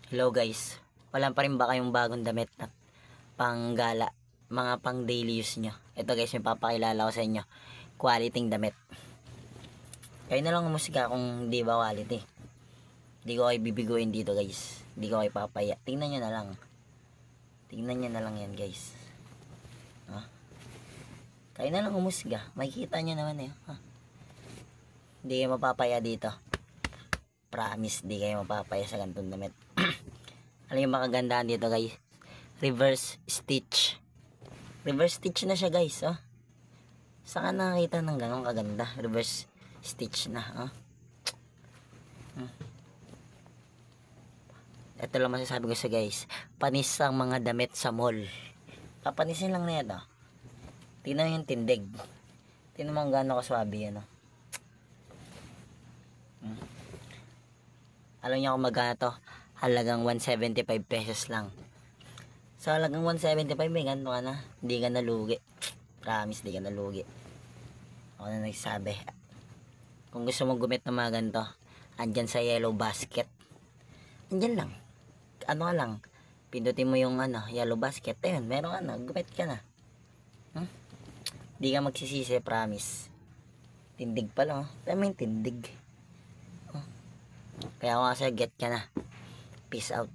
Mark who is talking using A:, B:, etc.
A: Hello guys, wala pa rin ba kayong bagong damit na panggala, mga pang daily use nyo? Ito guys, may papakilala ko sa inyo, quality damit. Kayo na lang umusga kung di ba quality. Di ko kayo bibiguin dito guys, di ko kayo papaya. Tingnan nyo na lang, tingnan nyo na lang yan guys. Kayo na lang umusga, makikita nyo naman Di kayo mapapaya dito. Promise, di kayo mapapaya sa ganitong damit. Alam yung makagandahan dito guys, reverse stitch. Reverse stitch na siya guys, Saan ka nakakita ng ganong kaganda? Reverse stitch na, Ito lang masasabi ko sa guys, panis ang mga damit sa mall. Papanisin lang na yan, Tingnan yung tindig. Tingnan mo gano'ng kaswabe yan, Alam niyo kung magkano to? Halagang 175 pesos lang. Sa halagang 175, may ganito ka na. Hindi ka nalugi. Promise, hindi ka nalugi. Ako na nagsabi. Kung gusto mong gumit ng mga ganito, andyan sa yellow basket. Andyan lang. Ano ka lang. Pindutin mo yung yellow basket. Ayun, meron ka na. Gumit ka na. Hindi ka magsisisi, promise. Tindig pa lang. Alam mo yung tindig. Kaya ako kasi get ka na. Peace out.